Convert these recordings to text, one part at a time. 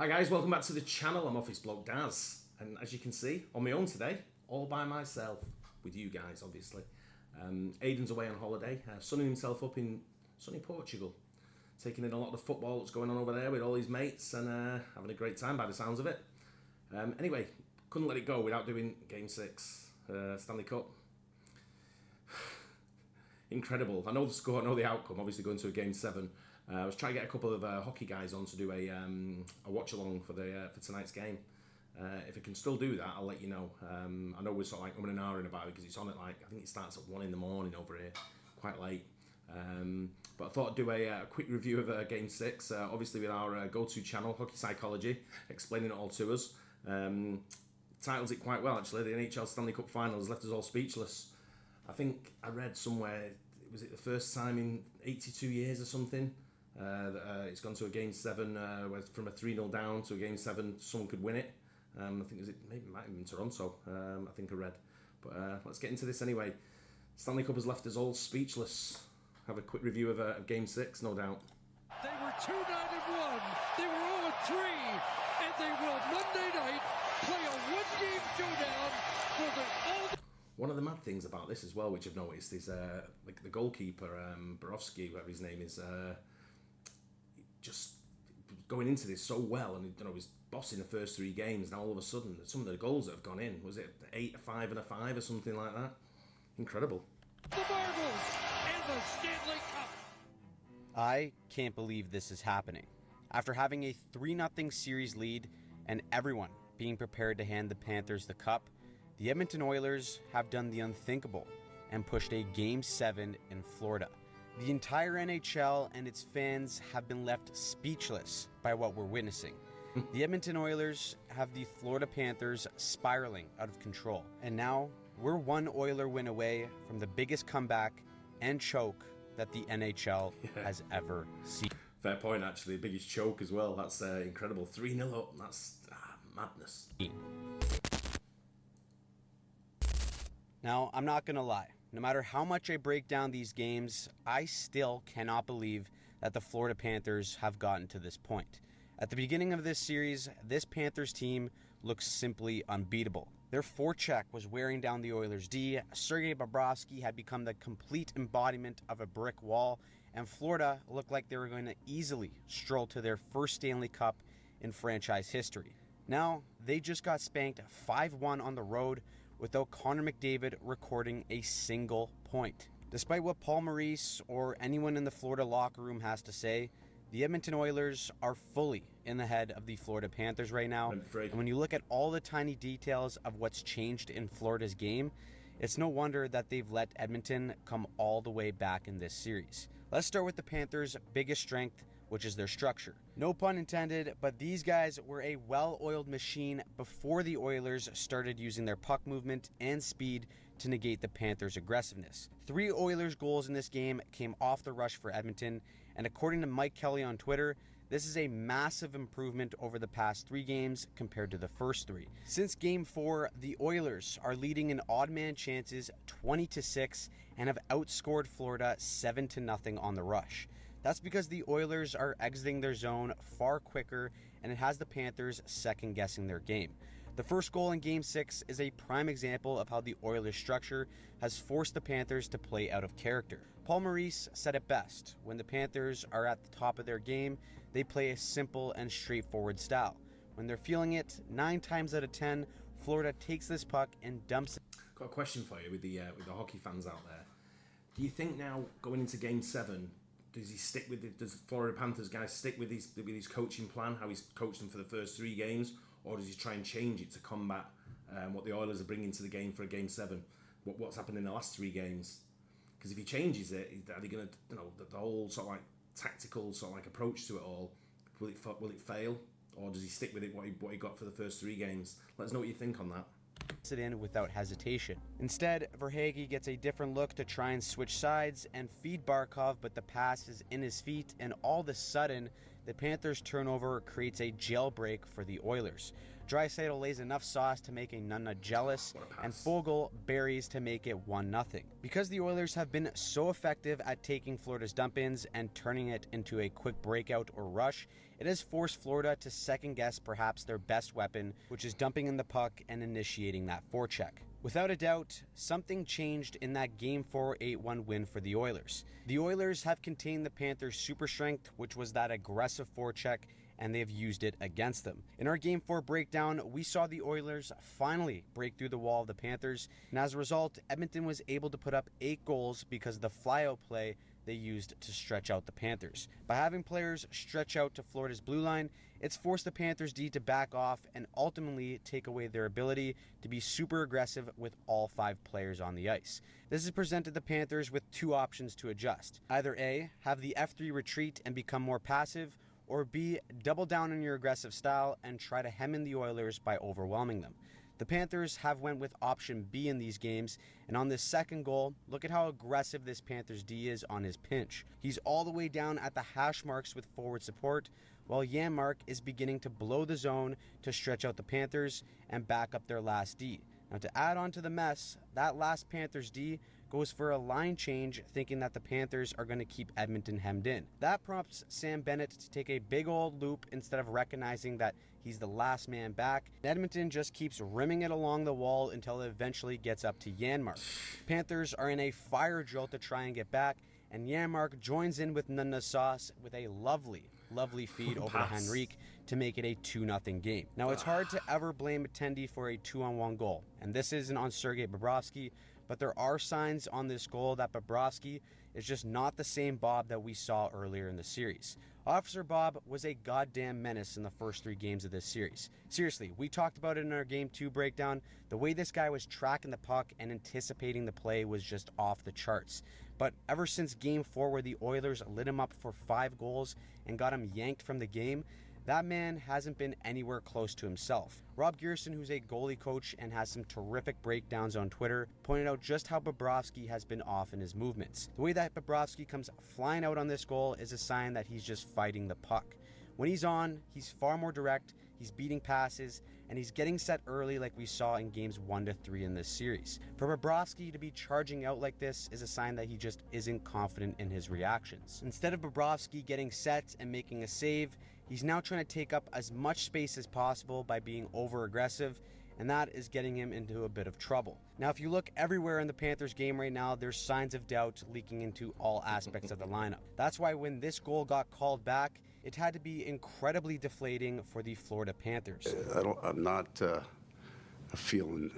Hi guys, welcome back to the channel. I'm Office Bloke Daz, and as you can see, on my own today, all by myself, with you guys obviously. Aidan's away on holiday, sunning himself up in sunny Portugal, taking in a lot of the football that's going on over there with all his mates and having a great time by the sounds of it. Anyway, couldn't let it go without doing Game 6, Stanley Cup. Incredible. I know the score, I know the outcome, obviously going to a Game 7. I was trying to get a couple of hockey guys on to do a watch-along for tonight's game. If I can still do that, I'll let you know. I know we're sort of like an hour in about it because it's on at I think it starts at 1 in the morning over here, quite late. But I thought I'd do a quick review of Game 6, obviously with our go-to channel, Hockey Psychology, explaining it all to us. Titles it quite well actually. The NHL Stanley Cup Final has left us all speechless. I think I read somewhere, was it the first time in 82 years or something, that it's gone to a Game 7, where from a 3-0 down to a Game 7, someone could win it. I think it might have been Toronto, I think I read. But let's get into this anyway. Stanley Cup has left us all speechless. Have a quick review of Game 6, no doubt. They were 2-9-1, they were 0-3, and they will Monday night play a one-game showdown for the all. One of the mad things about this as well, which I've noticed, is like the goalkeeper, Bobrovsky, whatever his name is, just going into this so well, and he's bossing the first 3 games. Now all of a sudden, some of the goals that have gone in, was it 8, a 5, and a 5 or something like that? Incredible. The Marbles and the Stanley Cup. I can't believe this is happening. After having a 3-0 series lead and everyone being prepared to hand the Panthers the cup, the Edmonton Oilers have done the unthinkable and pushed a Game 7 in Florida. The entire NHL and its fans have been left speechless by what we're witnessing. The Edmonton Oilers have the Florida Panthers spiraling out of control. And now we're one Oiler win away from the biggest comeback and choke that the NHL has ever seen. Fair point, actually. Biggest choke as well. That's incredible. 3-0 up. That's madness. Now, I'm not going to lie. No matter how much I break down these games, I still cannot believe that the Florida Panthers have gotten to this point. At the beginning of this series, this Panthers team looks simply unbeatable. Their forecheck was wearing down the Oilers' D, Sergei Bobrovsky had become the complete embodiment of a brick wall, and Florida looked like they were going to easily stroll to their first Stanley Cup in franchise history. Now, they just got spanked 5-1 on the road without Connor McDavid recording a single point. Despite what Paul Maurice or anyone in the Florida locker room has to say, the Edmonton Oilers are fully in the head of the Florida Panthers right now. And when you look at all the tiny details of what's changed in Florida's game, it's no wonder that they've let Edmonton come all the way back in this series. Let's start with the Panthers' biggest strength, which is their structure. No pun intended, but these guys were a well-oiled machine before the Oilers started using their puck movement and speed to negate the Panthers' aggressiveness. 3 Oilers goals in this game came off the rush for Edmonton, and according to Mike Kelly on Twitter, this is a massive improvement over the past 3 games compared to the first 3. Since Game 4, the Oilers are leading in odd man chances 20-6 and have outscored Florida 7-0 on the rush. That's because the Oilers are exiting their zone far quicker, and it has the Panthers second-guessing their game. The first goal in Game 6 is a prime example of how the Oilers' structure has forced the Panthers to play out of character. Paul Maurice said it best: when the Panthers are at the top of their game, they play a simple and straightforward style. When they're feeling it, 9 times out of 10, Florida takes this puck and dumps it. Got a question for you with the hockey fans out there. Do you think now, going into Game 7, does Florida Panthers guys stick with his coaching plan, how he's coached them for the first 3 games, or does he try and change it to combat what the Oilers are bringing to the game for a Game 7? What's happened in the last 3 games? Because if he changes it, are they going to, the whole sort of like tactical sort of like approach to it all, will it fail, or does he stick with it what he got for the first 3 games? Let us know what you think on that. It in without hesitation. Instead, Verhaeghe gets a different look to try and switch sides and feed Barkov, but the pass is in his feet, and all of a sudden, the Panthers' turnover creates a jailbreak for the Oilers. Draisaitl lays enough sauce to make a Nunna jealous, and Foegele buries to make it 1-0. Because the Oilers have been so effective at taking Florida's dump-ins and turning it into a quick breakout or rush, it has forced Florida to second-guess perhaps their best weapon, which is dumping in the puck and initiating that forecheck. Without a doubt, something changed in that Game 4 8-1 win for the Oilers. The Oilers have contained the Panthers' super strength, which was that aggressive forecheck, and they have used it against them. In our Game 4 breakdown, we saw the Oilers finally break through the wall of the Panthers, and as a result, Edmonton was able to put up 8 goals because of the flyout play they used to stretch out the Panthers. By having players stretch out to Florida's blue line, it's forced the Panthers D to back off and ultimately take away their ability to be super aggressive with all 5 players on the ice. This has presented the Panthers with 2 options to adjust. Either A, have the F3 retreat and become more passive, or B, double down on your aggressive style and try to hem in the Oilers by overwhelming them. The Panthers have went with option B in these games, and on this second goal, look at how aggressive this Panthers D is on his pinch. He's all the way down at the hash marks with forward support, while Janmark is beginning to blow the zone to stretch out the Panthers and back up their last D. Now to add on to the mess, that last Panthers D goes for a line change, thinking that the Panthers are going to keep Edmonton hemmed in. That prompts Sam Bennett to take a big old loop instead of recognizing that he's the last man back. Edmonton just keeps rimming it along the wall until it eventually gets up to Janmark. Panthers are in a fire drill to try and get back, and Janmark joins in with Nunna sauce with a lovely feed over to Henrique to make it a 2-0 game. Now, it's hard to ever blame Attendee for a 2-on-1 goal, and this isn't on Sergei Bobrovsky, but there are signs on this goal that Bobrovsky is just not the same Bob that we saw earlier in the series. Officer Bob was a goddamn menace in the first 3 games of this series. Seriously, we talked about it in our Game 2 breakdown. The way this guy was tracking the puck and anticipating the play was just off the charts. But ever since Game 4, where the Oilers lit him up for 5 goals and got him yanked from the game, that man hasn't been anywhere close to himself. Rob Gearson, who's a goalie coach and has some terrific breakdowns on Twitter, pointed out just how Bobrovsky has been off in his movements. The way that Bobrovsky comes flying out on this goal is a sign that he's just fighting the puck. When he's on, he's far more direct, he's beating passes, and he's getting set early like we saw in games 1 to 3 in this series. For Bobrovsky to be charging out like this is a sign that he just isn't confident in his reactions. Instead of Bobrovsky getting set and making a save, he's now trying to take up as much space as possible by being over-aggressive, and that is getting him into a bit of trouble. Now, if you look everywhere in the Panthers game right now, there's signs of doubt leaking into all aspects of the lineup. That's why when this goal got called back, it had to be incredibly deflating for the Florida Panthers. I'm not feeling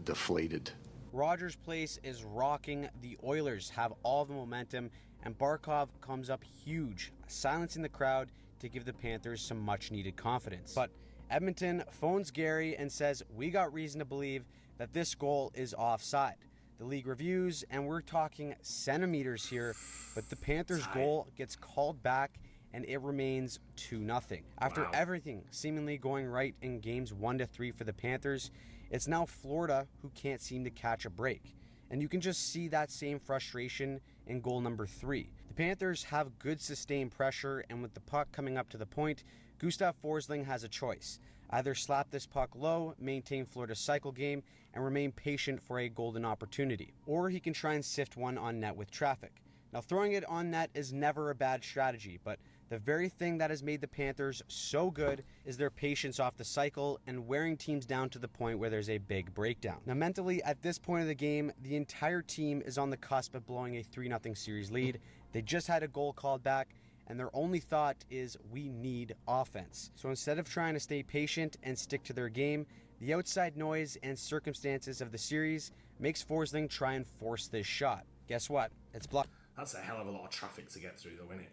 deflated. Rogers Place is rocking. The Oilers have all the momentum, and Barkov comes up huge, silencing the crowd to give the Panthers some much-needed confidence. But Edmonton phones Gary and says, we got reason to believe that this goal is offside. The league reviews, and we're talking centimeters here, but the Panthers' goal gets called back, and it remains 2-0. After everything seemingly going right in games 1 to 3 for the Panthers, it's now Florida who can't seem to catch a break. And you can just see that same frustration in goal number 3. The Panthers have good sustained pressure, and with the puck coming up to the point, Gustav Forsling has a choice. Either slap this puck low, maintain Florida's cycle game, and remain patient for a golden opportunity. Or he can try and sift one on net with traffic. Now, throwing it on net is never a bad strategy, but the very thing that has made the Panthers so good is their patience off the cycle and wearing teams down to the point where there's a big breakdown. Now, mentally, at this point of the game, the entire team is on the cusp of blowing a 3-0 series lead. They just had a goal called back, and their only thought is, we need offense. So instead of trying to stay patient and stick to their game, the outside noise and circumstances of the series makes Forsling try and force this shot. Guess what? It's blocked. That's a hell of a lot of traffic to get through, though, isn't it?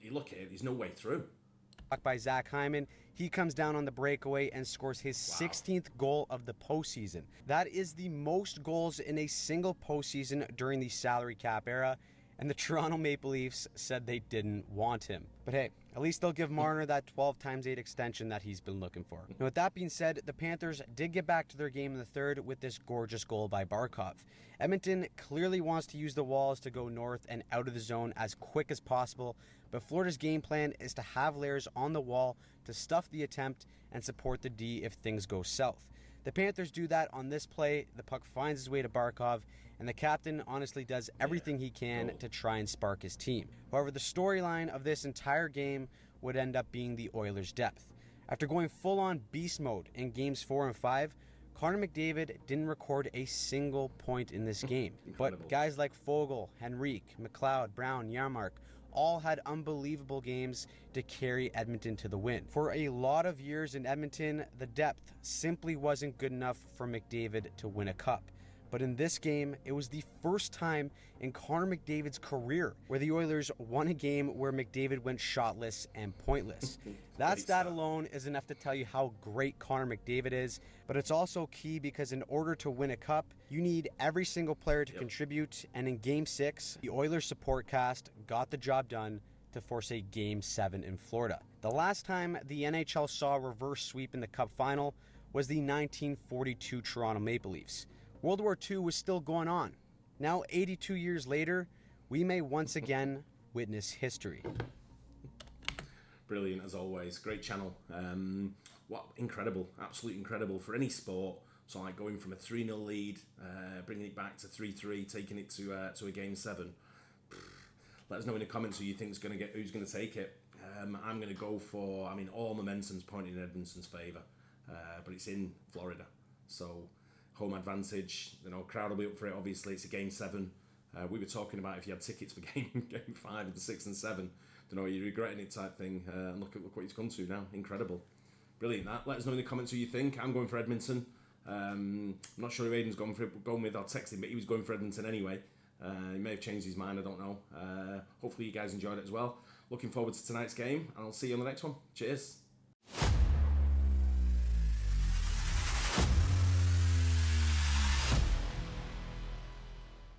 You look at it, there's no way through. By Zach Hyman, he comes down on the breakaway and scores his 16th goal of the postseason. That is the most goals in a single postseason during the salary cap era, and the Toronto Maple Leafs said they didn't want him. But hey, At least they'll give Marner that 12 times 8 extension that he's been looking for. Now, with that being said, the Panthers did get back to their game in the third with this gorgeous goal by Barkov. Edmonton clearly wants to use the walls to go north and out of the zone as quick as possible, but Florida's game plan is to have layers on the wall to stuff the attempt and support the D if things go south. The Panthers do that on this play. The puck finds its way to Barkov, and the captain honestly does everything he can to try and spark his team. However, the storyline of this entire game would end up being the Oilers' depth. After going full-on beast mode in games 4 and 5, Connor McDavid didn't record a single point in this game. But guys like Foegele, Henrique, McLeod, Brown, Yarmark all had unbelievable games to carry Edmonton to the win. For a lot of years in Edmonton, the depth simply wasn't good enough for McDavid to win a cup. But in this game, it was the first time in Connor McDavid's career where the Oilers won a game where McDavid went shotless and pointless. That stat alone is enough to tell you how great Connor McDavid is, but it's also key because in order to win a cup, you need every single player to contribute, and in Game 6, the Oilers support cast got the job done to force a Game 7 in Florida. The last time the NHL saw a reverse sweep in the Cup Final was the 1942 Toronto Maple Leafs. World War II was still going on. Now, 82 years later, we may once again witness history. Brilliant as always. Great channel. What incredible, absolutely incredible for any sport. So like going from a 3-0 lead, bringing it back to 3-3, taking it to a Game 7. Let us know in the comments who you think is going to get, who's going to take it. I'm going to go for. I mean, all momentum's pointing in Edmonton's favour, but it's in Florida, so home advantage. You know, crowd will be up for it. Obviously, it's a Game 7. We were talking about if you had tickets for Game 5 and 6 and 7. Don't know, you're regretting it type thing. Look what he's come to now. Incredible, brilliant. That. Let us know in the comments who you think. I'm going for Edmonton. I'm not sure who Aidan's going with. I'll text him, but he was going for Edmonton anyway. He may have changed his mind. I don't know. Hopefully, you guys enjoyed it as well. Looking forward to tonight's game, and I'll see you on the next one. Cheers.